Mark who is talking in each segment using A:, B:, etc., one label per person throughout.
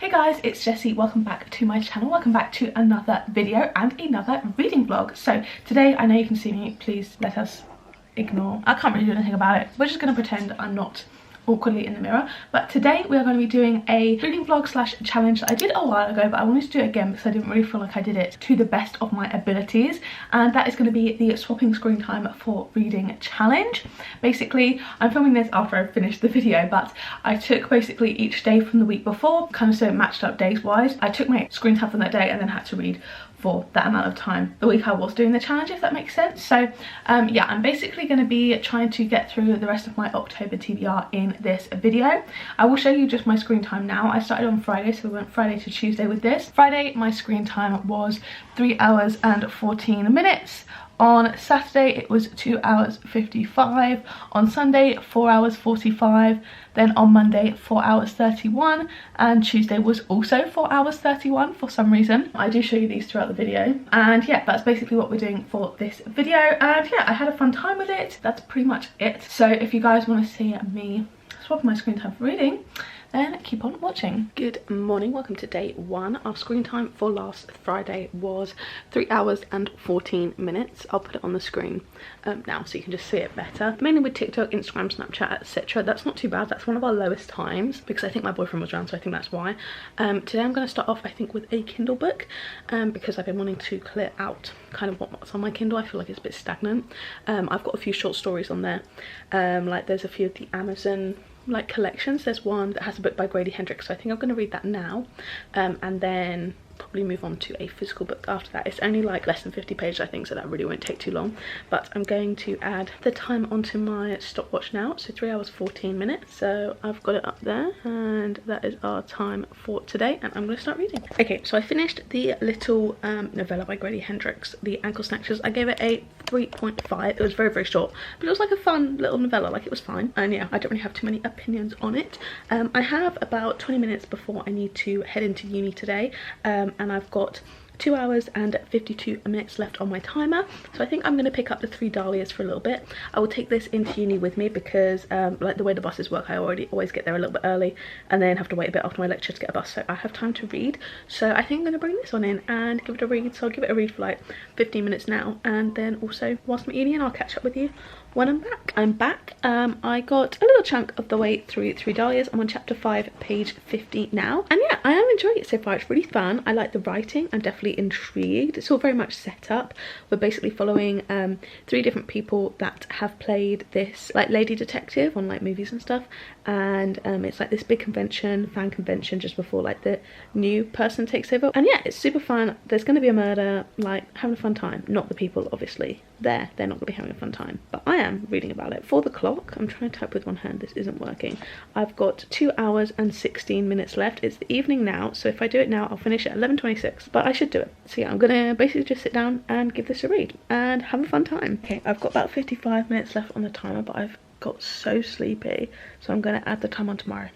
A: Hey guys, it's Jessie. Welcome back to my channel. Welcome back to another video and another reading vlog. So today, I know you can see me, please let us ignore. I can't really do anything about it. We're just going to pretend I'm not awkwardly in the mirror. But today we are going to be doing a reading vlog slash challenge that I did a while ago, but I wanted to do it again because I didn't really feel like I did it to the best of my abilities, and that is going to be the swapping screen time for reading challenge. Basically, I'm filming this after I finished the video, but I took basically each day from the week before, kind of so it matched up days wise. I took my screen time from that day and then had to read for that amount of time the week I was doing the challenge, if that makes sense. So yeah, I'm basically going to be trying to get through the rest of my October TBR in this video. I will show you just my screen time now. I started on Friday, so we went Friday to Tuesday with this. Friday my screen time was 3 hours and 14 minutes. On Saturday it was 2 hours 55, on Sunday 4 hours 45, then on Monday 4 hours 31, and Tuesday was also 4 hours 31 for some reason. I do show you these throughout the video, and yeah, that's basically what we're doing for this video. And yeah, I had a fun time with it. That's pretty much it. So if you guys want to see me swap my screen time for reading, then keep on watching. Good morning, welcome to day one. Our screen time for last Friday was 3 hours and 14 minutes. I'll put it on the screen now so you can just see it better. Mainly with TikTok, Instagram, Snapchat, etc. That's not too bad. That's one of our lowest times because I think my boyfriend was around, so I think that's why. Today I'm going to start off, I think, with a Kindle book because I've been wanting to clear out kind of what's on my Kindle. I feel like it's a bit stagnant. I've got a few short stories on there. Like there's a few of the Amazon like collections. There's one that has a book by Grady Hendrix, so I think I'm going to read that now, and then probably move on to a physical book after that. It's only like less than 50 pages I think, so that really won't take too long. But I'm going to add the time onto my stopwatch now, so 3 hours 14 minutes. So I've got it up there, and that is our time for today, and I'm going to start reading. Okay, so I finished the little novella by Grady Hendrix, The Ankle Snatchers. I gave it a 3.5. It was very, very short, but it was like a fun little novella. Like, it was fine, and yeah, I don't really have too many opinions on it. I have about 20 minutes before I need to head into uni today, and I've got 2 hours and 52 minutes left on my timer, so I think I'm going to pick up the 3 Dahlias for a little bit. I will take this into uni with me because like the way the buses work, I always get there a little bit early and then have to wait a bit after my lecture to get a bus, so I have time to read. So I think I'm going to bring this one in and give it a read. So I'll give it a read for like 15 minutes now, and then also whilst I'm eating, I'll catch up with you when I'm back. I'm back. I got a little chunk of the way through 3 Dahlias. I'm on chapter 5, page 50 now, and yeah, I am enjoying it so far. It's really fun. I like the writing. I'm definitely intrigued. It's all very much set up. We're basically following 3 different people that have played this like lady detective on like movies and stuff, and it's like this big fan convention just before like the new person takes over, and yeah, it's super fun. There's going to be a murder, like having a fun time. Not the people obviously there, they're not going to be having a fun time, but I am reading about it. For the clock, I'm trying to type with one hand, this isn't working. I've got 2 hours and 16 minutes left. It's the evening now, so if I do it now I'll finish at 11:26, but I should do it. So yeah, I'm gonna basically just sit down and give this a read and have a fun time. Okay, I've got about 55 minutes left on the timer, but I've got so sleepy, so I'm gonna add the time on tomorrow,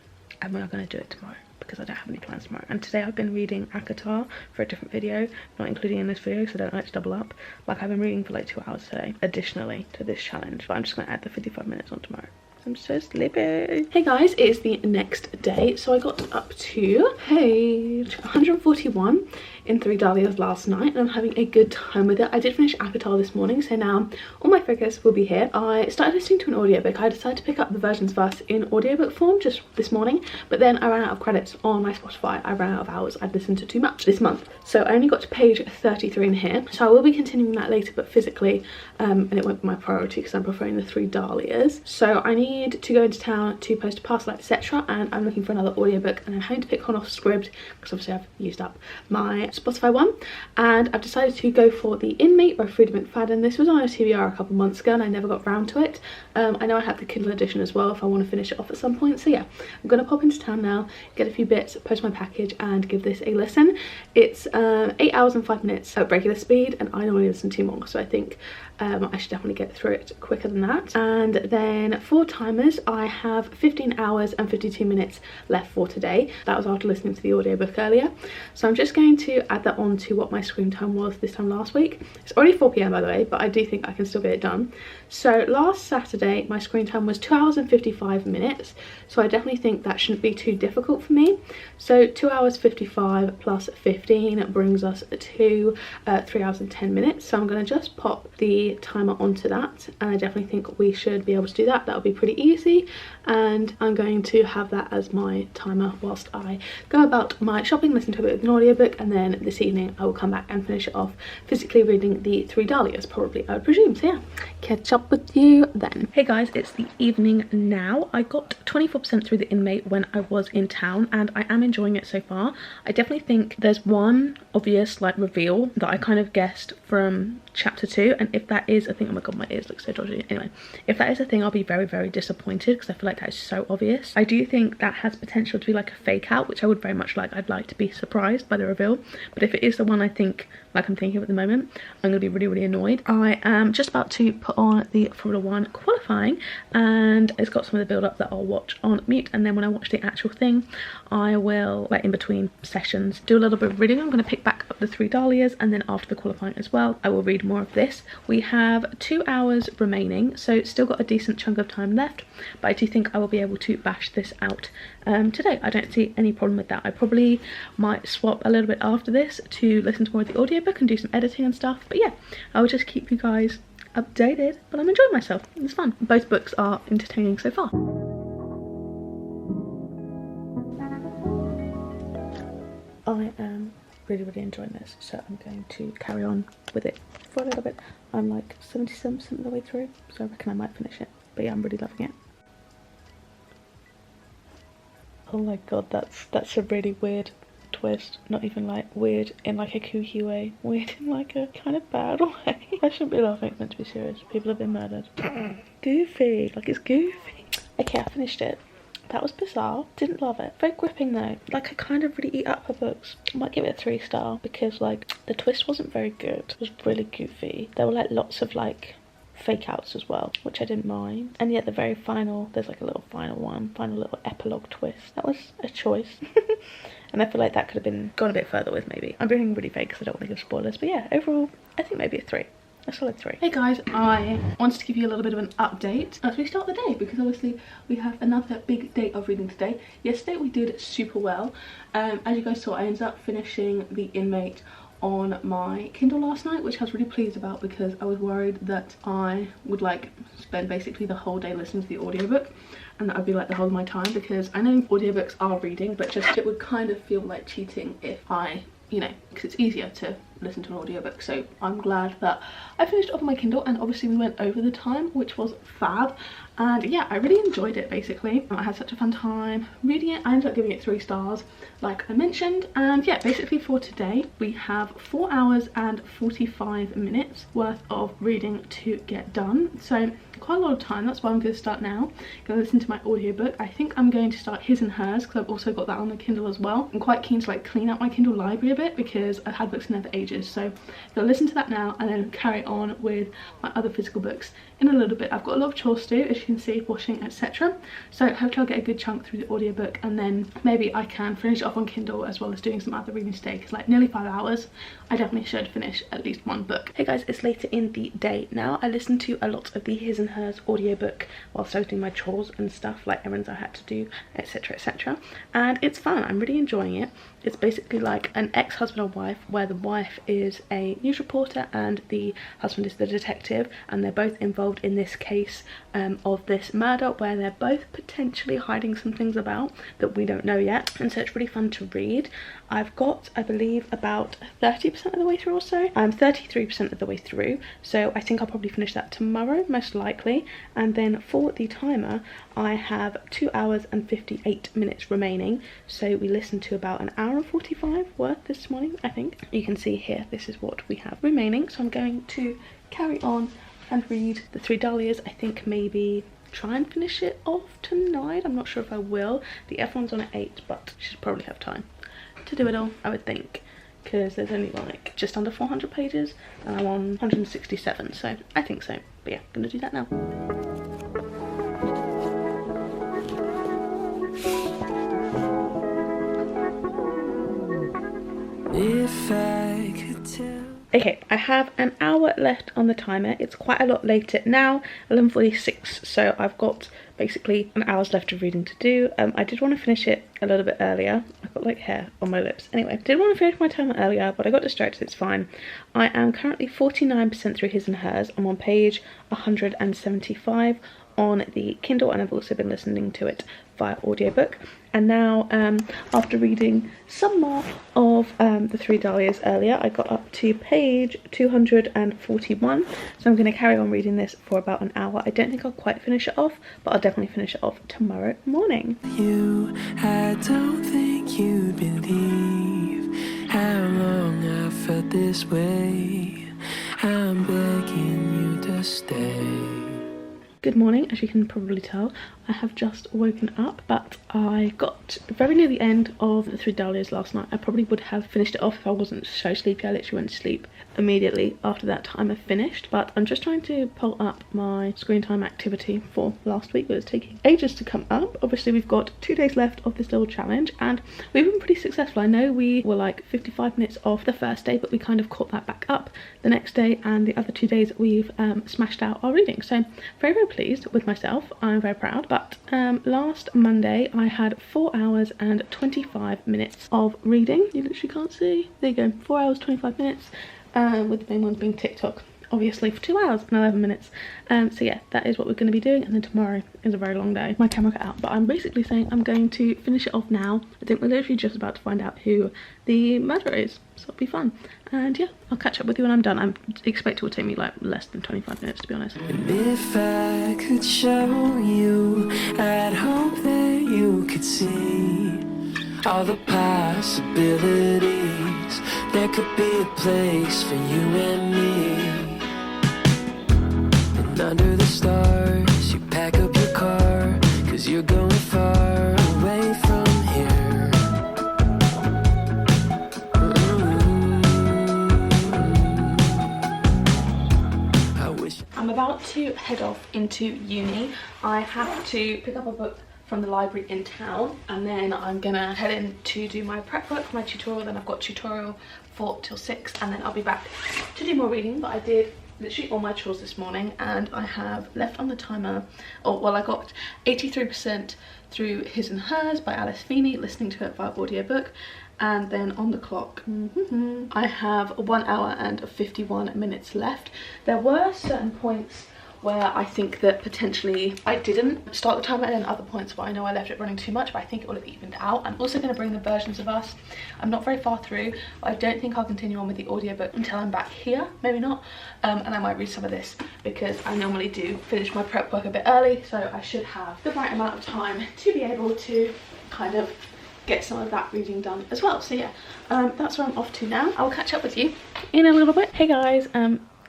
A: and we're not gonna do it tomorrow because I don't have any plans tomorrow. And today I've been reading Akatar for a different video, not including in this video so I don't like to double up. Like, I've been reading for like 2 hours today additionally to this challenge, but I'm just going to add the 55 minutes on tomorrow. I'm so sleepy. Hey guys, it is the next day. So I got up to page 141 in 3 Dahlias last night, and I'm having a good time with it. I did finish Akatar this morning, so now all my focus will be here. I started listening to an audiobook. I decided to pick up the versions first in audiobook form just this morning, but then I ran out of credits on my Spotify. I ran out of hours I'd listened to too much this month, so I only got to page 33 in here. So I will be continuing that later, but physically, and it won't be my priority because I'm preferring the 3 Dahlias. So I need to go into town to post a parcel, etc., and I'm looking for another audiobook, and I'm having to pick one off Scribd because obviously I've used up my Spotify one, and I've decided to go for The Inmate by Freida McFadden. This was on a TBR a couple months ago and I never got round to it. I know I have the Kindle edition as well if I want to finish it off at some point, so yeah, I'm gonna pop into town now, get a few bits, post my package, and give this a listen. It's 8 hours and 5 minutes at regular speed, and I normally listen to more, so I think I should definitely get through it quicker than that. And then for timers, I have 15 hours and 52 minutes left for today. That was after listening to the audiobook earlier. So I'm just going to add that on to what my screen time was this time last week. It's already 4 p.m. by the way, but I do think I can still get it done. So last Saturday, my screen time was 2 hours and 55 minutes. So I definitely think that shouldn't be too difficult for me. So 2 hours 55 plus 15 brings us to 3 hours and 10 minutes. So I'm going to just pop the timer onto that, and I definitely think we should be able to do that. That'll be pretty easy, and I'm going to have that as my timer whilst I go about my shopping, listen to a bit of an audiobook, and then this evening I will come back and finish it off physically reading the 3 Dahlias, probably, I would presume. So yeah, catch up with you then. Hey guys, it's the evening now. I got 24% through the inmate when I was in town, and I am enjoying it so far. I definitely think there's one obvious like reveal that I kind of guessed from chapter 2, and if that is a thing, oh my god, my ears look so dodgy. Anyway, if that is a thing, I'll be very, very disappointed because I feel like that is so obvious. I do think that has potential to be like a fake out, which I would very much like. I'd like to be surprised by the reveal, but if it is the one I think, like I'm thinking of at the moment, I'm gonna be really, really annoyed. I am just about to put on the Formula 1 qualifying, and it's got some of the build up that I'll watch on mute, and then when I watch the actual thing, I will, like in between sessions, do a little bit of reading. I'm gonna pick back up the 3 Dahlias, and then after the qualifying as well, I will read more of this. We have 2 hours remaining, so still got a decent chunk of time left, but I do think I will be able to bash this out today. I don't see any problem with that. I probably might swap a little bit after this to listen to more of the audiobook and do some editing and stuff, but yeah, I'll just keep you guys updated. But I'm enjoying myself, it's fun. Both books are entertaining so far. I am really, really enjoying this, so I'm going to carry on with it for a little bit. I'm like 77% of the way through, so I reckon I might finish it, but yeah, I'm really loving it. Oh my god, that's a really weird twist. Not even like weird in like a kooky way, weird in like a kind of bad way. I shouldn't be laughing, it's meant to be serious. People have been murdered. Goofy, like it's goofy. Okay, I finished it. That was bizarre. Didn't love it. Very gripping though. Like I kind of really eat up her books. I might give it a 3-star because like the twist wasn't very good. It was really goofy. There were like lots of like fake outs as well, which I didn't mind. And yet the very final, there's like a little final little epilogue twist. That was a choice. And I feel like that could have been gone a bit further with maybe. I'm being really vague because I don't want to give spoilers, but yeah, overall I think maybe a 3. A solid 3. Hey guys, I wanted to give you a little bit of an update as we start the day, because obviously we have another big day of reading today. Yesterday we did super well. As you guys saw, I ended up finishing The Inmate on my Kindle last night, which I was really pleased about because I was worried that I would like spend basically the whole day listening to the audiobook, and that would be like the whole of my time, because I know audiobooks are reading, but just it would kind of feel like cheating if I, you know, because it's easier to listen to an audiobook. So I'm glad that I finished off my Kindle, and obviously we went over the time, which was fab. And yeah, I really enjoyed it basically. I had such a fun time reading it. I ended up giving it 3 stars like I mentioned. And yeah, basically for today we have 4 hours and 45 minutes worth of reading to get done, so quite a lot of time. That's why I'm going to start now. Go listen to my audiobook. I think I'm going to start His and Hers because I've also got that on the Kindle as well. I'm quite keen to like clean out my Kindle library a bit because I've had books in there for ages, so I'll listen to that now and then carry on with my other physical books in a little bit. I've got a lot of chores to do, as you can see, washing, etc. So hopefully I'll get a good chunk through the audiobook, and then maybe I can finish it off on Kindle as well as doing some other reading today, because like nearly 5 hours, I definitely should finish at least 1 book. Hey guys, it's later in the day now. I listened to a lot of the His and Hers audiobook whilst I was doing my chores and stuff, like errands I had to do, etc, etc, and it's fun. I'm really enjoying it. It's basically like an ex-husband or wife, where the wife is a news reporter and the husband is the detective, and they're both involved in this case of this murder where they're both potentially hiding some things about that we don't know yet. And so it's really fun to read. I've got, I believe, about 30% of the way through or so. I'm 33% of the way through, so I think I'll probably finish that tomorrow, most likely. And then for the timer, I have 2 hours and 58 minutes remaining, so we listened to about an hour and 45 worth this morning, I think. You can see here, this is what we have remaining, so I'm going to carry on and read the 3 Dahlias. I think maybe try and finish it off tonight. I'm not sure if I will. The F1's on at 8, but I should probably have time to do it all, I would think. because there's only like just under 400 pages and I'm on 167, so I think so. But yeah, I'm gonna do that now.
B: If I could tell.
A: Okay, I have an hour left on the timer. It's quite a lot later now, 11:46, so I've got basically an hour's left of reading to do. I did want to finish it a little bit earlier. I've got like hair on my lips. Anyway, did want to finish my timer earlier, but I got distracted, it's fine. I am currently 49% through His and Hers. I'm on page 175 on the Kindle, and I've also been listening to it via audiobook. And now, after reading some more of the Three Dahlias earlier, I got up to page 241. So I'm going to carry on reading this for about an hour. I don't think I'll quite finish it off, but I'll definitely finish it off tomorrow morning.
B: I don't think you'd believe how long I felt this way. I'm begging you to stay.
A: Good morning. As you can probably tell, I have just woken up, but I got very near the end of the Three Dahlias last night. I probably would have finished it off if I wasn't so sleepy. I literally went to sleep immediately after that timer finished, but I'm just trying to pull up my screen time activity for last week, but it's taking ages to come up. Obviously, we've got 2 days left of this little challenge, and we've been pretty successful. I know we were like 55 minutes off the first day, but we kind of caught that back up the next day, and the other 2 days we've smashed out our reading. So very, very pleased with myself. I'm very proud. But last Monday I had 4 hours and 25 minutes of reading. You literally can't see. There you go, 4 hours 25 minutes, with the main ones being TikTok, obviously, for 2 hours and 11 minutes. So yeah, that is what we're going to be doing, and then tomorrow is a very long day. My camera got out, but I'm basically saying I'm going to finish it off now. I think we're literally just about to find out who the murderer is, so it'll be fun. And yeah, I'll catch up with you when I'm done. I expect it will take me like less than 25 minutes, to be honest.
B: And if I could show you, I'd hope that you could see all the possibilities. There could be a place for you and me. And under the stars, you pack up your car, 'cause you're going far away from here.
A: I'm about to head off into uni. I have to pick up a book from the library in town, and then I'm gonna head in to do my prep work for my tutorial. Then I've got tutorial 4 till 6, and then I'll be back to do more reading. But I did literally all my chores this morning, and I have left on the timer, or well, I got 83% through His and Hers by Alice Feeney, listening to it via audiobook. And then on the clock, I have 1 hour and 51 minutes left. There were certain points where I think that potentially I didn't start the timer, and then other points where I know I left it running too much, but I think it will have evened out. I'm also going to bring the versions of us. I'm not very far through, but I don't think I'll continue on with the audiobook until I'm back here, maybe not. And I might read some of this because I normally do finish my prep work a bit early, so I should have the right amount of time to be able to kind of get some of that reading done as well. So yeah, that's where I'm off to now. I'll catch up with you in a little bit. Hey guys,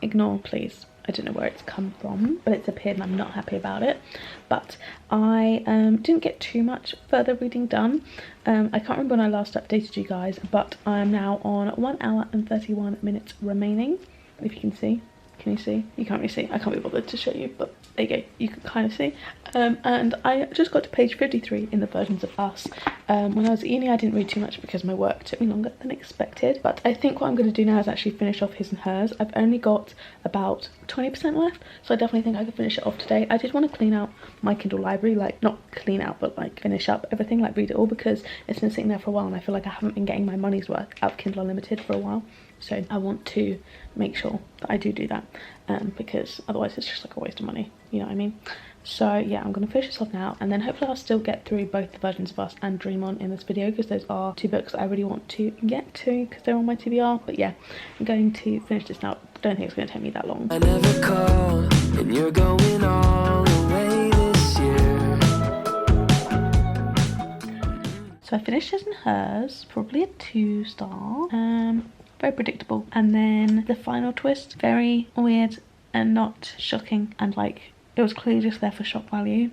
A: ignore please, I don't know where it's come from, but it's appeared and I'm not happy about it. But I didn't get too much further reading done. I can't remember when I last updated you guys, but I am now on 1 hour and 31 minutes remaining. If you can see. Can you see? You can't really see. I can't be bothered to show you, but there you go. You can kind of see. And I just got to page 53 in the versions of us. When I was at uni, I didn't read too much because my work took me longer than expected. But I think what I'm going to do now is actually finish off His and Hers. I've only got about 20% left, so I definitely think I could finish it off today. I did want to clean out my Kindle library, like not clean out, but like finish up everything, like read it all, because it's been sitting there for a while and I feel like I haven't been getting my money's worth out of Kindle Unlimited for a while. So I want to make sure that I do that, because otherwise it's just like a waste of money, you know what I mean? So yeah, I'm going to finish this off now, and then hopefully I'll still get through both the versions of us and Dream On in this video, because those are 2 books that I really want to get to because they're on my TBR. But yeah, I'm going to finish this now. I don't think it's going to take me that long.
B: I never call, and you're going all the way this year.
A: So I finished His and Hers, probably a 2-star. Very predictable. And then the final twist, very weird and not shocking, and like it was clearly just there for shock value.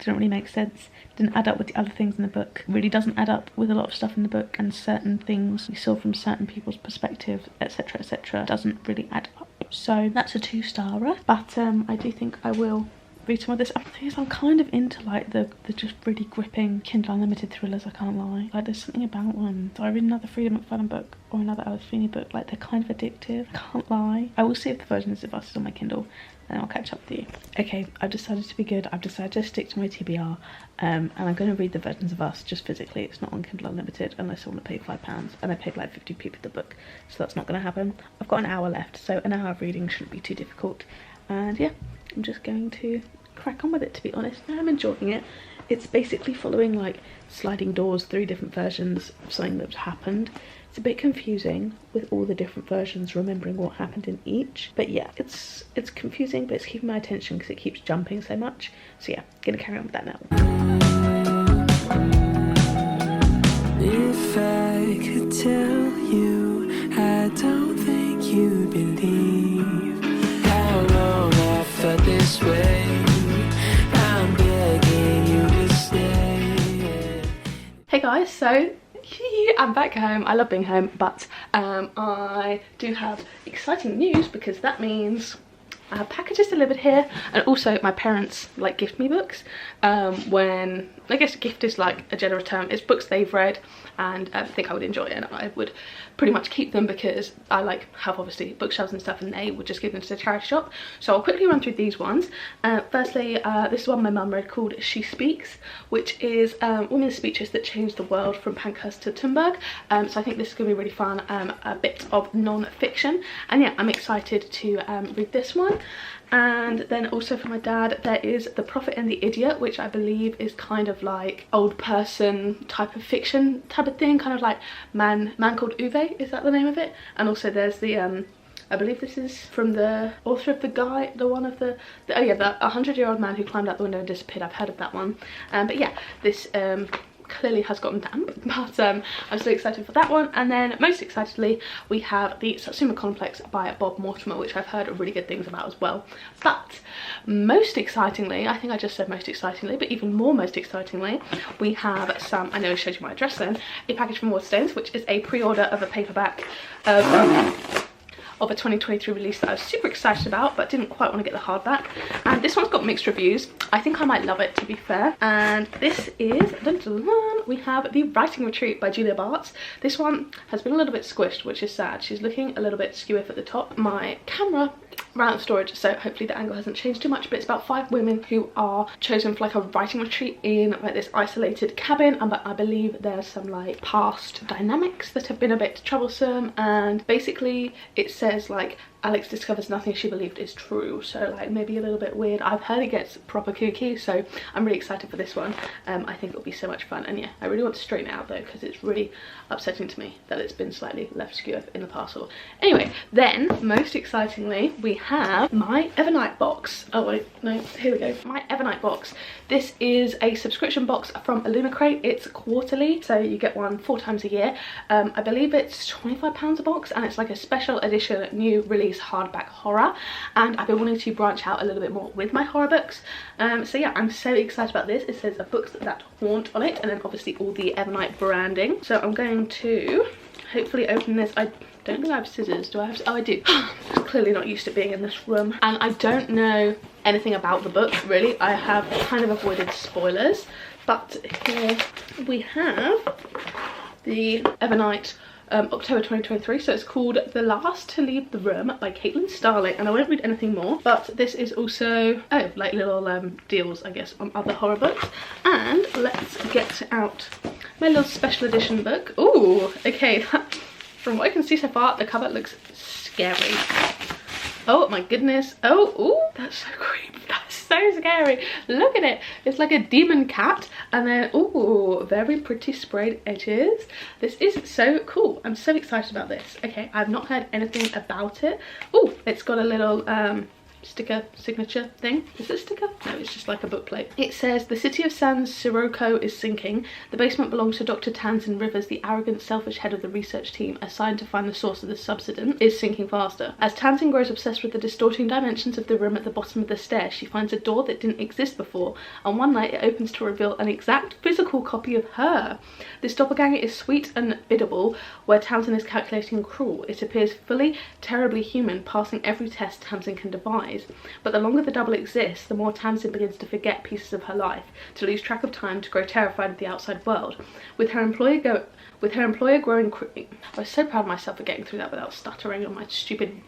A: didn't really make sense, didn't add up with the other things in the book, really doesn't add up with a lot of stuff in the book, and certain things we saw from certain people's perspective, etc, etc, doesn't really add up. So that's a 2-starer, but I do think I will read some of this. The thing is, I'm kind of into like the just really gripping Kindle Unlimited thrillers, I can't lie. Like there's something about them. So I read another Frida McFadden book or another Alice Feeney book, like they're kind of addictive, I can't lie. I will see if the versions of Us is on my Kindle and I'll catch up with you. Okay, I've decided to be good. I've decided to stick to my TBR, and I'm going to read the versions of Us just physically. It's not on Kindle Unlimited unless I want to pay £5, and I paid like 50p for the book, so that's not going to happen. I've got an hour left, so an hour of reading shouldn't be too difficult, and yeah, I'm just going to crack on with it, to be honest. I'm enjoying it. It's basically following like sliding doors through different versions of something that's happened. It's a bit confusing with all the different versions, remembering what happened in each, but yeah, it's confusing, but it's keeping my attention because it keeps jumping so much. So yeah, gonna carry on with that now.
B: If I could tell you, I don't think you'd believe how long I felt this way. I'm begging you to stay.
A: Hey guys, so I'm back home. I love being home, but I do have exciting news because that means I have packages delivered here, and also my parents like gift me books. When I guess gift is like a generous term, it's books they've read and think I would enjoy, and I would pretty much keep them because I like have obviously bookshelves and stuff, and they would just give them to the charity shop. So I'll quickly run through these ones. Firstly, this is one my mum read called She Speaks, which is women's speeches that changed the world from Pankhurst to Thunberg. So I think this is going to be really fun, a bit of non-fiction, and yeah, I'm excited to read this one. And then also for my dad, there is The Prophet and the Idiot, which I believe is kind of like old person type of fiction type of thing, kind of like Man Called Uwe, is that the name of it? And also there's the I believe this is from the author of the 100-year-old man who climbed out the window and disappeared. I've heard of that one. But yeah, this clearly has gotten damp, but I'm so excited for that one. And then most excitedly, we have The Satsuma Complex by Bob Mortimer, which I've heard really good things about as well. But most excitingly, I think I just said most excitingly, but even more most excitingly, we have some, I know I showed you my address then, a package from Waterstones, which is a pre-order of a paperback of a 2023 release that I was super excited about but didn't quite want to get the hardback, and this one's got mixed reviews. I think I might love it, to be fair. And this is, dun, dun, dun, we have The Writing Retreat by Julia Bartz. This one has been a little bit squished, which is sad. She's looking a little bit skew at the top. My camera ran out of storage, so hopefully the angle hasn't changed too much, but it's about 5 women who are chosen for like a writing retreat in like this isolated cabin, and I believe there's some like past dynamics that have been a bit troublesome, and basically it says like Alex discovers nothing she believed is true, so like maybe a little bit weird. I've heard it gets proper kooky, so I'm really excited for this one. I think it'll be so much fun, and yeah, I really want to straighten it out though, because it's really upsetting to me that it's been slightly left skew in the parcel. Anyway, then most excitingly, we have my Evernight box. Oh wait, no, here we go. My Evernight box. This is a subscription box from Illumicrate. It's quarterly, so you get one 4 times a year. I believe it's £25 a box, and it's like a special edition new release hardback horror, and I've been wanting to branch out a little bit more with my horror books. So yeah, I'm so excited about this. It says books that haunt on it, and then obviously all the Evernight branding. So I'm going to hopefully open this. I don't think I have scissors. Do I have? Oh, I do. I'm clearly not used to being in this room, and I don't know anything about the book really. I have kind of avoided spoilers, but here we have the Evernight October 2023, so it's called The Last to Leave the Room by Caitlin Starling, and I won't read anything more, but this is also, oh, like little deals I guess on other horror books. And let's get out my little special edition book. Ooh, okay, from what I can see so far, the cover looks scary. Oh my goodness. Oh, ooh, that's so creepy. That's so scary. Look at it. It's like a demon cat, and then ooh, very pretty sprayed edges. This is so cool. I'm so excited about this. Okay, I've not heard anything about it. Oh, it's got a little sticker signature thing. Is it a sticker? No, it's just like a book plate. It says, the city of San Sirocco is sinking. The basement belongs to Dr. Tamsin Rivers, the arrogant, selfish head of the research team assigned to find the source of the subsidence is sinking faster. As Tamsin grows obsessed with the distorting dimensions of the room at the bottom of the stairs, she finds a door that didn't exist before, and one night it opens to reveal an exact physical copy of her. This doppelganger is sweet and biddable, where Tamsin is calculating and cruel. It appears fully, terribly human, passing every test Tamsin can devise. But the longer the double exists, the more Tamsin begins to forget pieces of her life, to lose track of time, to grow terrified of the outside world. With her employer growing... I was so proud of myself for getting through that without stuttering on my stupid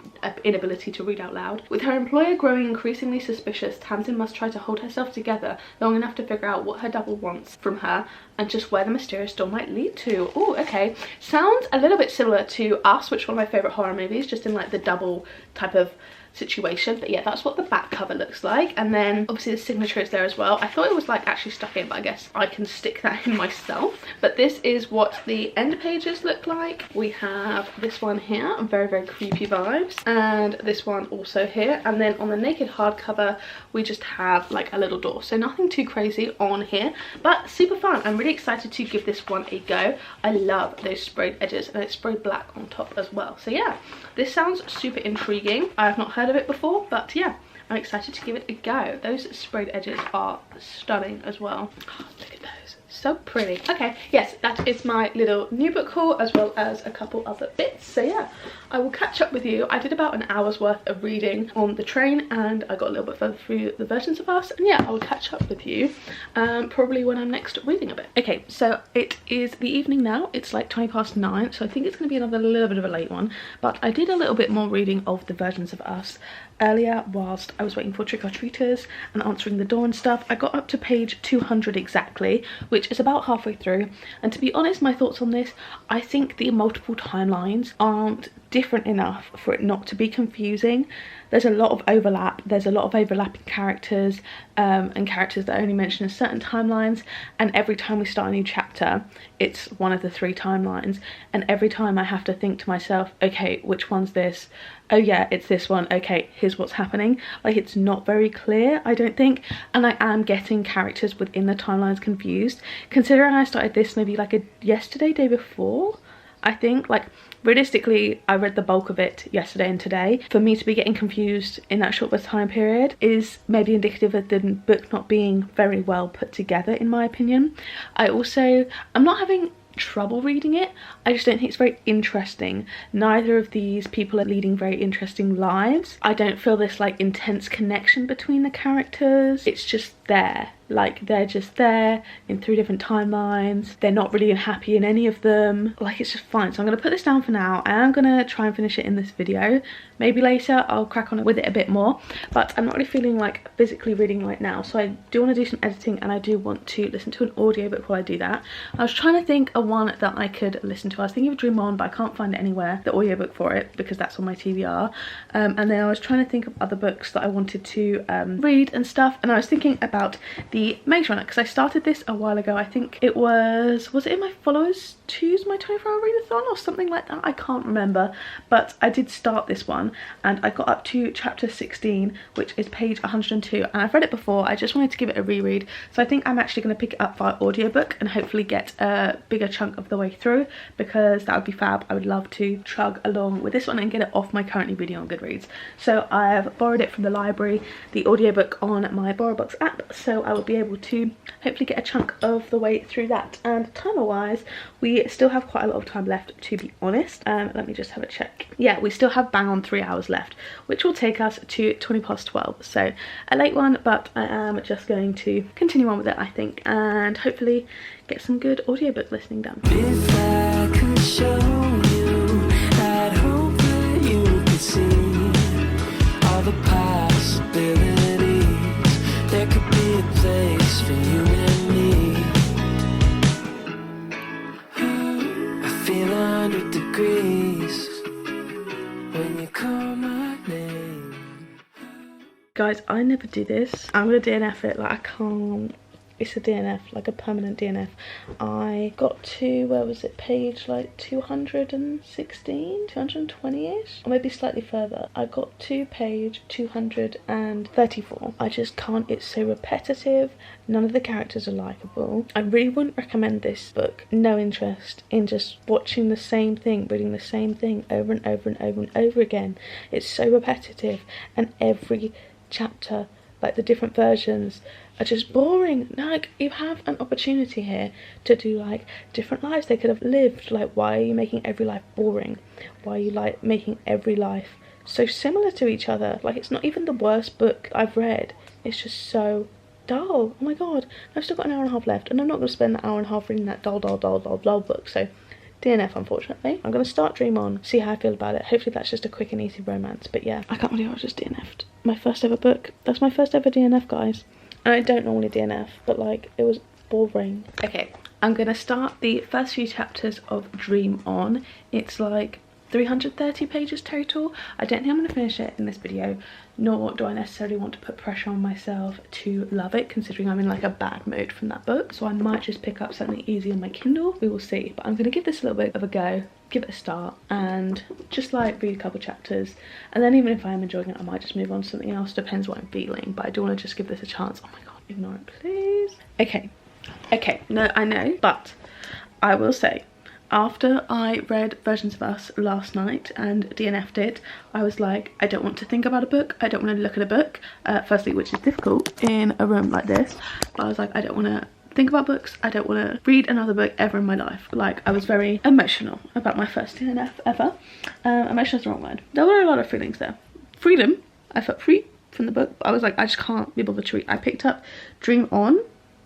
A: inability to read out loud. With her employer growing increasingly suspicious, Tamsin must try to hold herself together long enough to figure out what her double wants from her and just where the mysterious door might lead to. Oh, okay. Sounds a little bit similar to Us, which is one of my favourite horror movies, just in like the double type of situation. But yeah, that's what the back cover looks like, and then obviously the signature is there as well. I thought it was like actually stuck in, but I guess I can stick that in myself. But this is what the end pages look like. We have this one here, very, very creepy vibes, and this one also here, and then on the naked hardcover we just have like a little door, so nothing too crazy on here, but super fun. I'm really excited to give this one a go. I love those sprayed edges, and it's sprayed black on top as well. So yeah, this sounds super intriguing. I have not heard of it before, but yeah, I'm excited to give it a go. Those sprayed edges are stunning as well. Oh, look at those, so pretty. Okay, yes, that is my little new book haul, as well as a couple other bits. So yeah, I will catch up with you. I did about an hour's worth of reading on the train, and I got a little bit further through the versions of Us, and yeah, I will catch up with you probably when I'm next reading a bit. Okay, so it is the evening now. It's like 9:20, so I think it's going to be another little bit of a late one, but I did a little bit more reading of the versions of Us earlier whilst I was waiting for trick-or-treaters and answering the door and stuff. I got up to page 200 exactly, which is about halfway through, and to be honest, my thoughts on this, I think the multiple timelines aren't different enough for it not to be confusing. There's a lot of overlap, there's a lot of overlapping characters, and characters that are only mentioned in certain timelines, and every time we start a new chapter it's one of the 3 timelines, and every time I have to think to myself, okay, which one's this? Oh yeah, it's this one. Okay, here's what's happening. Like, it's not very clear, I don't think, and I am getting characters within the timelines confused, considering I started this maybe like day before. I think, like, realistically, I read the bulk of it yesterday and today. For me to be getting confused in that short of a time period is maybe indicative of the book not being very well put together, in my opinion. I'm not having trouble reading it, I just don't think it's very interesting. Neither of these people are leading very interesting lives. I don't feel this like intense connection between the characters. It's just there, like they're just there in 3 different timelines. They're not really happy in any of them. Like, it's just fine. So I'm gonna put this down for now. I am gonna try and finish it in this video. Maybe later I'll crack on with it a bit more, but I'm not really feeling like physically reading right now, so I do want to do some editing, and I do want to listen to an audiobook while I do that. I was trying to think of one that I could listen to. I was thinking of Dream On, but I can't find it anywhere, the audiobook for it, because that's on my TBR. And then I was trying to think of other books that I wanted to read and stuff, and I was thinking about the Maze Runner, because I started this a while ago. I think it was it in my followers choose my 24-hour readathon or something like that? I can't remember, but I did start this one, and I got up to chapter 16, which is page 102, and I've read it before. I just wanted to give it a reread, so I think I'm actually going to pick it up via audiobook and hopefully get a bigger chunk of the way through, because that would be fab. I would love to chug along with this one and get it off my currently reading on Goodreads. So I've borrowed it from the library, the audiobook on my BorrowBox app, so I will be able to hopefully get a chunk of the way through that. And timer wise, we still have quite a lot of time left, to be honest. Let me just have a check. Yeah, we still have bang on 3 hours left, which will take us to 12:20, so a late one, but I am just going to continue on with it, I think, and hopefully get some good audiobook listening done.
B: If I could show you, I'd hope that you could see all the possibilities. There could be a place for you and me. I feel 100 degrees when you call my name.
A: Guys, I never do this. I'm gonna do an effort. Like, I can't it's a DNF, like a permanent DNF. I got to, where was it, page like 216, 220-ish, or maybe slightly further. I got to page 234. I just can't, it's so repetitive. None of the characters are likeable. I really wouldn't recommend this book. No interest in just watching the same thing, reading the same thing over and over and over and over again. It's so repetitive, and every chapter, like the different versions, are just boring. Now, like, you have an opportunity here to do like different lives they could have lived. Like, why are you making every life boring? Why are you like making every life so similar to each other? Like, it's not even the worst book I've read, it's just so dull. Oh my god, I've still got an hour and a half left, and I'm not going to spend that hour and a half reading that dull book. So DNF, unfortunately. I'm going to start Dream On, see how I feel about it. Hopefully that's just a quick and easy romance. But yeah, I can't believe I was just DNF'd. My first ever book. That's my first ever DNF, guys. And I don't normally DNF, but like, it was boring. Okay, I'm going to start the first few chapters of Dream On. It's like 330 pages total. I don't think I'm going to finish it in this video, nor do I necessarily want to put pressure on myself to love it, considering I'm in like a bad mood from that book. So I might just pick up something easy on my Kindle. We will see. But I'm going to give this a little bit of a go, give it a start, and just like read a couple chapters. And then even if I am enjoying it, I might just move on to something else. Depends what I'm feeling. But I do want to just give this a chance. Oh my god, ignore it, please. Okay, no, I know, but I will say, after I read Versions of Us last night and DNF'd it, I was like, I don't want to think about a book, I don't want to look at a book, firstly, which is difficult in a room like this, but I was like, I don't want to think about books, I don't want to read another book ever in my life. Like, I was very emotional about my first DNF ever. Emotional is the wrong word. There were a lot of feelings there. Freedom, I felt free from the book, but I was like, I just can't be bothered to read. I picked up Dream On,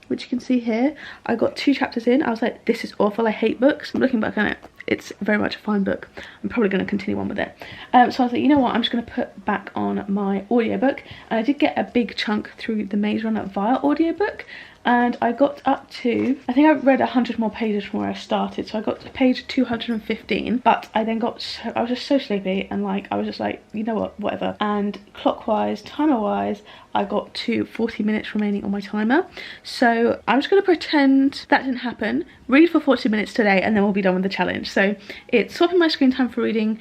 A: which you can see here. I got 2 chapters in, I was like, this is awful, I hate books. Looking back on it, it's very much a fine book. I'm probably going to continue on with it. So I was like, you know what, I'm just going to put back on my audiobook. And I did get a big chunk through the Maze Runner via audiobook. And I got up to, I think I read 100 more pages from where I started, so I got to page 215, but I then got so, I was just so sleepy, and like, I was just like, you know what, whatever. And clockwise, timer wise, I got to 40 minutes remaining on my timer, so I'm just going to pretend that didn't happen, read for 40 minutes today, and then we'll be done with the challenge. So it's swapping my screen time for reading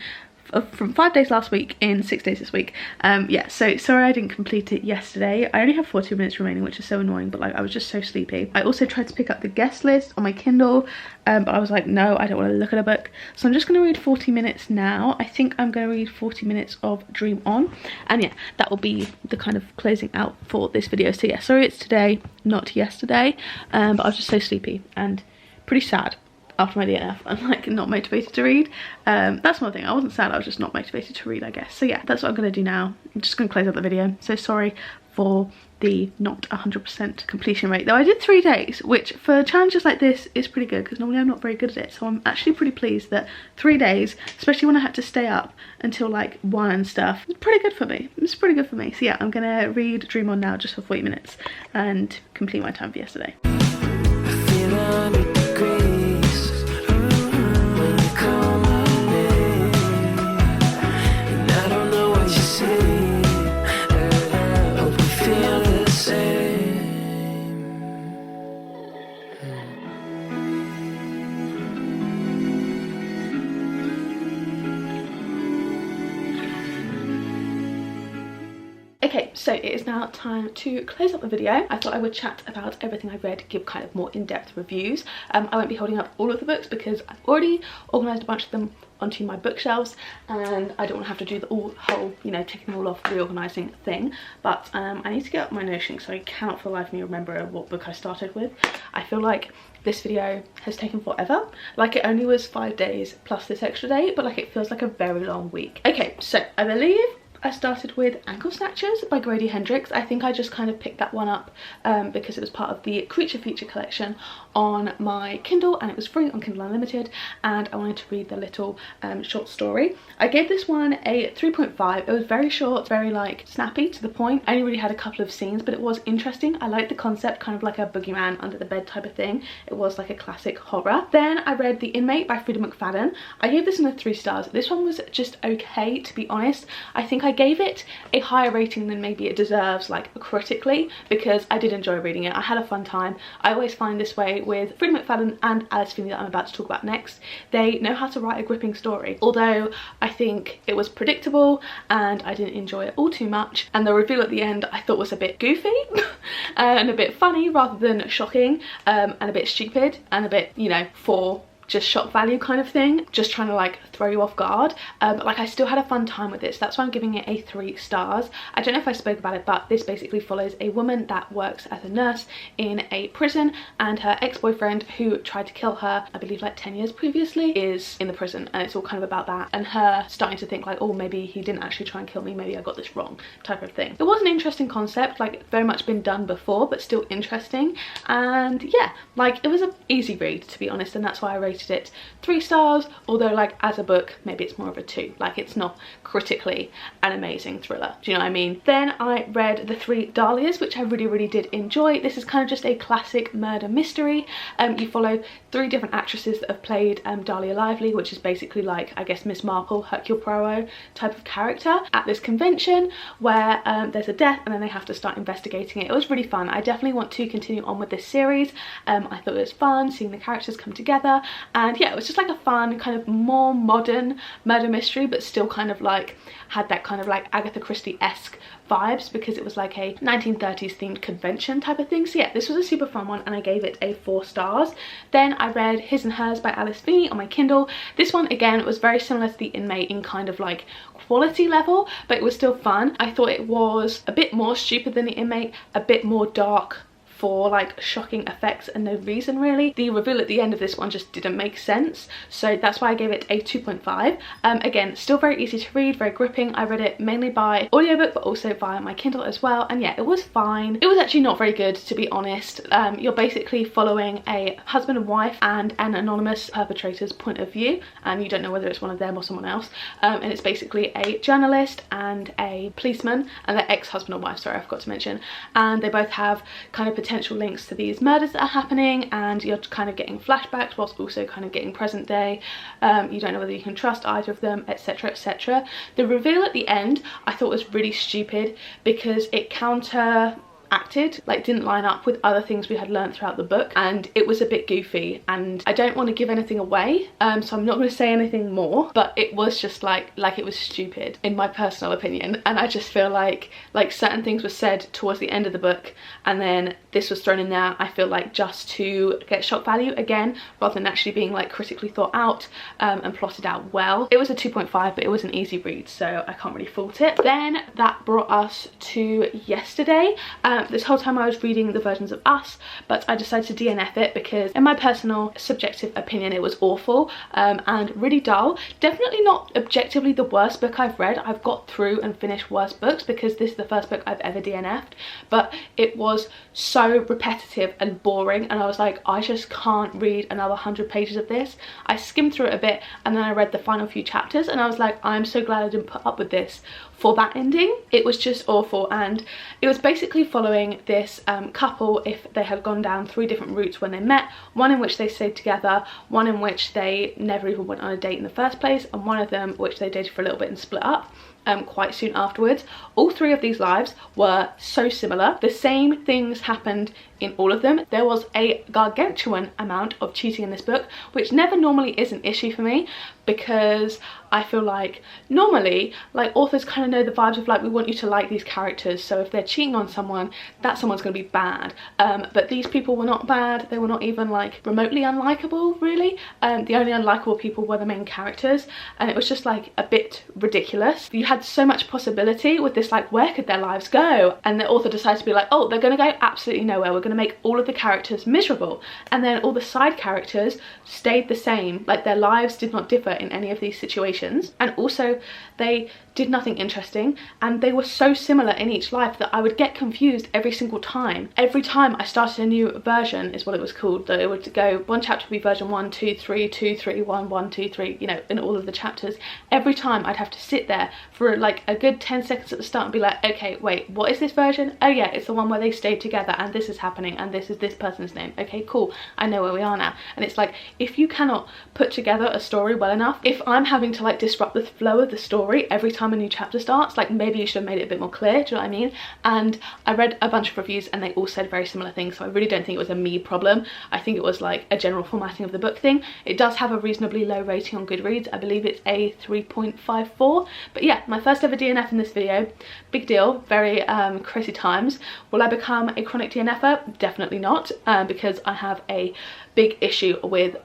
A: from 5 days last week in 6 days this week. Yeah, so sorry I didn't complete it yesterday. I only have 40 minutes remaining, which is so annoying, but like, I was just so sleepy. I also tried to pick up the guest list on my Kindle, but I was like, no, I don't want to look at a book. So I'm just going to read 40 minutes now. I think I'm going to read 40 minutes of Dream On, and yeah, that will be the kind of closing out for this video. So yeah, sorry it's today, not yesterday, but I was just so sleepy and pretty sad after my DNF. I'm like not motivated to read. That's one thing, I wasn't sad, I was just not motivated to read, I guess. So yeah, that's what I'm gonna do now. I'm just gonna close out the video. So sorry for the not 100% completion rate, though I did 3 days, which for challenges like this is pretty good, because normally I'm not very good at it. So I'm actually pretty pleased that 3 days, especially when I had to stay up until like 1 and stuff, it's pretty good for me. It's pretty good for me. So yeah, I'm gonna read Dream On now just for 40 minutes and complete my time for yesterday. Okay, so it is now time to close up the video. I thought I would chat about everything I've read, give kind of more in-depth reviews. I won't be holding up all of the books because I've already organised a bunch of them onto my bookshelves, and I don't want to have to do the whole, you know, taking them all off, reorganising thing. But I need to get up my notion, so I cannot for the life of me remember what book I started with. I feel like this video has taken forever. Like, it only was 5 days plus this extra day, but like, it feels like a very long week. Okay, so I believe I started with Ankle Snatchers by Grady Hendrix. I think I just kind of picked that one up because it was part of the Creature Feature collection on my Kindle, and it was free on Kindle Unlimited, and I wanted to read the little short story. I gave this one a 3.5. It was very short, very like snappy, to the point. I only really had a couple of scenes, but it was interesting. I liked the concept, kind of like a boogeyman under the bed type of thing. It was like a classic horror. Then I read The Inmate by Frida McFadden. I gave this one a 3 stars. This one was just okay, to be honest. I think I I gave it a higher rating than maybe it deserves, like critically, because I did enjoy reading it. I had a fun time. I always find this way with Freida McFadden and Alice Feeney that I'm about to talk about next. They know how to write a gripping story, although I think it was predictable and I didn't enjoy it all too much, and the reveal at the end I thought was a bit goofy and a bit funny rather than shocking, and a bit stupid and a bit, you know, for just shock value kind of thing, just trying to like throw you off guard. But like I still had a fun time with this. That's why I'm giving it a 3 stars. I don't know if I spoke about it, but this basically follows a woman that works as a nurse in a prison, and her ex-boyfriend, who tried to kill her I believe like 10 years previously, is in the prison, and it's all kind of about that and her starting to think like, oh, maybe he didn't actually try and kill me, maybe I got this wrong, type of thing. It was an interesting concept, like very much been done before but still interesting, and yeah, like it was an easy read to be honest, and that's why I rated it 3 stars, although like as a book maybe it's more of a 2. Like it's not critically an amazing thriller, do you know what I mean? Then I read The Three Dahlias, which I really did enjoy. This is kind of just a classic murder mystery. You follow 3 different actresses that have played Dahlia Lively, which is basically like, I guess, Miss Marple, Hercule Poirot type of character, at this convention where there's a death and then they have to start investigating it. It was really fun. I definitely want to continue on with this series. I thought it was fun seeing the characters come together, and yeah, it was just like a fun kind of more modern murder mystery, but still kind of like had that kind of like Agatha Christie-esque vibes because it was like a 1930s themed convention type of thing. So yeah, this was a super fun one and I gave it a 4 stars. Then I read His and Hers by Alice Feeney on my Kindle. This one again was very similar to The Inmate in kind of like quality level, but it was still fun. I thought it was a bit more stupid than The Inmate, a bit more dark for like shocking effects and no reason really. The reveal at the end of this one just didn't make sense, so that's why I gave it a 2.5. Again, still very easy to read, very gripping. I read it mainly by audiobook but also via my Kindle as well, and yeah, it was fine. It was actually not very good to be honest. You're basically following a husband and wife and an anonymous perpetrator's point of view, and you don't know whether it's one of them or someone else, and it's basically a journalist and a policeman, and their ex-husband or wife, sorry I forgot to mention, and they both have kind of potential links to these murders that are happening, and you're kind of getting flashbacks whilst also kind of getting present day. You don't know whether you can trust either of them, etc, etc. The reveal at the end I thought was really stupid because it counteracted, like didn't line up with other things we had learned throughout the book, and it was a bit goofy, and I don't want to give anything away, so I'm not going to say anything more, but it was just like it was stupid in my personal opinion, and I just feel like certain things were said towards the end of the book and then this was thrown in there, I feel like just to get shock value again rather than actually being like critically thought out and plotted out well. It was a 2.5 but it was an easy read, so I can't really fault it. Then that brought us to yesterday. This whole time I was reading the versions of Us, but I decided to DNF it because in my personal subjective opinion it was awful and really dull. Definitely not objectively the worst book I've read. I've got through and finished worse books because this is the first book I've ever DNF'd, but it was so repetitive and boring and I was like, I just can't read another 100 pages of this. I skimmed through it a bit and then I read the final few chapters and I was like, I'm so glad I didn't put up with this for that ending. It was just awful, and it was basically following this couple if they had gone down 3 different routes when they met, one in which they stayed together, one in which they never even went on a date in the first place, and one of them which they dated for a little bit and split up quite soon afterwards. All 3 of these lives were so similar. The same things happened in all of them. There was a gargantuan amount of cheating in this book, which never normally is an issue for me because I feel like normally like authors kind of know the vibes of like, we want you to like these characters, so if they're cheating on someone, that someone's going to be bad, but these people were not bad. They were not even like remotely unlikable really. The only unlikable people were the main characters, and it was just like a bit ridiculous. You had so much possibility with this, like where could their lives go, and the author decided to be like, oh, they're going to go absolutely nowhere, we're going to make all of the characters miserable, and then all the side characters stayed the same, like their lives did not differ in any of these situations, and also they did nothing interesting, and they were so similar in each life that I would get confused every single time. Every time I started a new version is what it was called, that it would go, one chapter would be version 1, 2, 3, 2, 3, 1, 1, 2, 3, you know, in all of the chapters. Every time I'd have to sit there for like a good 10 seconds at the start and be like, okay, wait, what is this version? Oh yeah, it's the one where they stayed together and this is happening happening and this is this person's name. Okay, cool, I know where we are now. And it's like, if you cannot put together a story well enough, if I'm having to like disrupt the flow of the story every time a new chapter starts, like maybe you should have made it a bit more clear, do you know what I mean? And I read a bunch of reviews and they all said very similar things, so I really don't think it was a me problem. I think it was like a general formatting of the book thing. It does have a reasonably low rating on Goodreads. I believe it's a 3.54. But yeah, my first ever DNF in this video. Big deal, very crazy times. Will I become a chronic DNFer? Definitely not, because I have a big issue with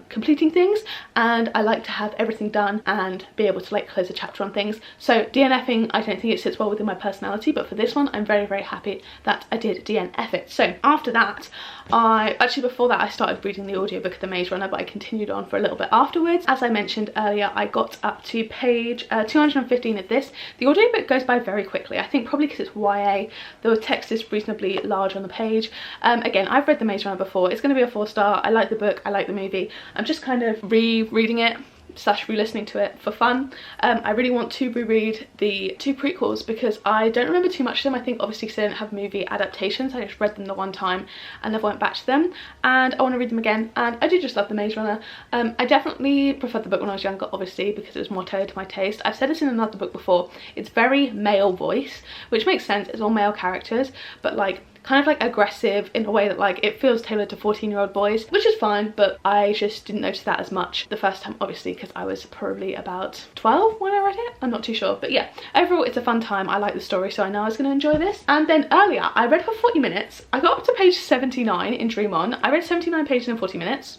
A: completing things, and I like to have everything done and be able to like close a chapter on things. So DNFing, I don't think it sits well within my personality, but for this one I'm very, very happy that I did DNF it. So after that, before that I started reading the audiobook of The Maze Runner, but I continued on for a little bit afterwards. As I mentioned earlier, I got up to page 215 of this. The audiobook goes by very quickly, I think probably because it's YA. The text is reasonably large on the page. Again, I've read The Maze Runner before. It's going to be a 4-star. I like the book, I like the movie. I'm just kind of rereading it / re-listening to it for fun. I really want to reread the 2 prequels because I don't remember too much of them. I think obviously because they didn't have movie adaptations, I just read them the one time and never went back to them, and I want to read them again. And I do just love The Maze Runner. I definitely preferred the book when I was younger, obviously, because it was more tailored to my taste. I've said this in another book before, it's very male voice, which makes sense, it's all male characters, but like kind of like aggressive in a way that like it feels tailored to 14-year-old boys, which is fine, but I just didn't notice that as much the first time, obviously because I was probably about 12 when I read it. I'm not too sure, but yeah, overall it's a fun time. I like the story, so I know I was going to enjoy this. And then earlier I read for 40 minutes. I got up to page 79 in Dream On. I read 79 pages in 40 minutes.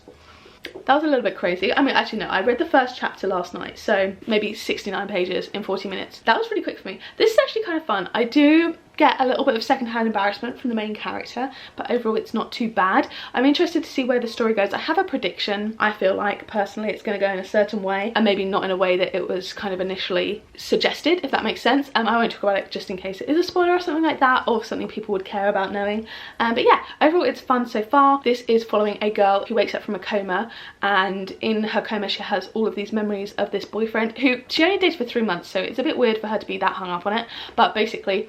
A: That was a little bit crazy. I mean, actually no, I read the first chapter last night, so maybe 69 pages in 40 minutes. That was really quick for me. This is actually kind of fun. I do get a little bit of secondhand embarrassment from the main character, but overall it's not too bad. I'm interested to see where the story goes. I have a prediction. I feel like personally it's going to go in a certain way, and maybe not in a way that it was kind of initially suggested, if that makes sense. I won't talk about it just in case it is a spoiler or something like that, or something people would care about knowing. But yeah, overall it's fun so far. This is following a girl who wakes up from a coma, and in her coma she has all of these memories of this boyfriend who she only dated for 3 months, so it's a bit weird for her to be that hung up on it. But basically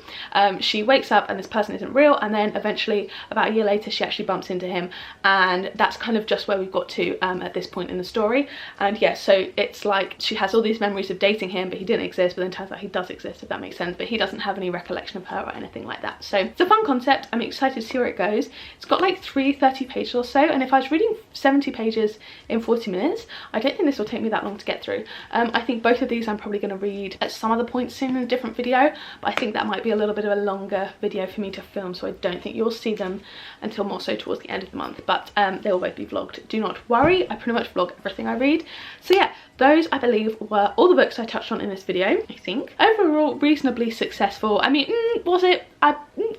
A: she wakes up and this person isn't real, and then eventually about a year later she actually bumps into him, and that's kind of just where we've got to at this point in the story. And yeah, so it's like she has all these memories of dating him, but he didn't exist, but then turns out he does exist, if that makes sense, but he doesn't have any recollection of her or anything like that. So it's a fun concept. I'm excited to see where it goes. It's got like 330 pages or so, and if I was reading 70 pages in 40 minutes, I don't think this will take me that long to get through. I think both of these I'm probably going to read at some other point soon in a different video, but I think that might be a little bit of a longer video for me to film, so I don't think you'll see them until more so towards the end of the month, but they will both be vlogged. Do not worry, I pretty much vlog everything I read. So yeah, those I believe were all the books I touched on in this video. I think overall reasonably successful. I mean, was it?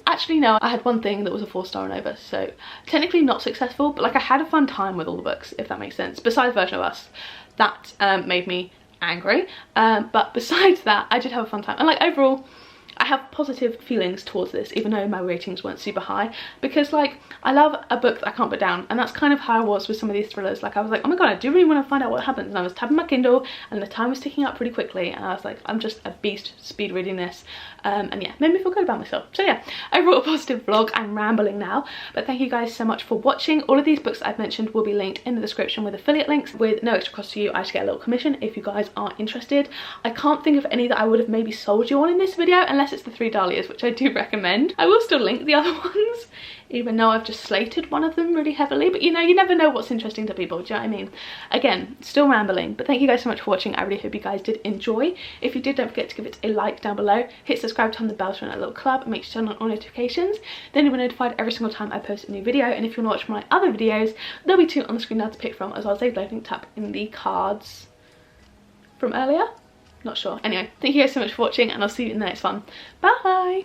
A: Actually no, I had one thing that was a 4-star and over, so technically not successful, but like I had a fun time with all the books, if that makes sense, besides Version of Us. That made me angry, but besides that I did have a fun time, and like overall I have positive feelings towards this, even though my ratings weren't super high, because like I love a book that I can't put down, and that's kind of how I was with some of these thrillers. Like I was like, oh my god, I do really want to find out what happens, and I was tapping my Kindle and the time was ticking up pretty quickly, and I was like, I'm just a beast speed reading this. And yeah, made me feel good about myself. So yeah, overall a positive vlog. I'm rambling now, but thank you guys so much for watching. All of these books I've mentioned will be linked in the description with affiliate links, with no extra cost to you. I just get a little commission if you guys are interested. I can't think of any that I would have maybe sold you on in this video, unless it's the 3 Dahlias, which I do recommend. I will still link the other ones, even though I've just slated one of them really heavily, but you know, you never know what's interesting to people, do you know what I mean? Again, still rambling, but thank you guys so much for watching. I really hope you guys did enjoy. If you did, don't forget to give it a like down below, hit subscribe, turn the bell to join that little club, and make sure to turn on all notifications, then you'll be notified every single time I post a new video. And if you want to watch my other videos, there'll be 2 on the screen now to pick from, as well as they've linked up in the cards from earlier. Not sure. Anyway, thank you guys so much for watching, and I'll see you in the next one. Bye!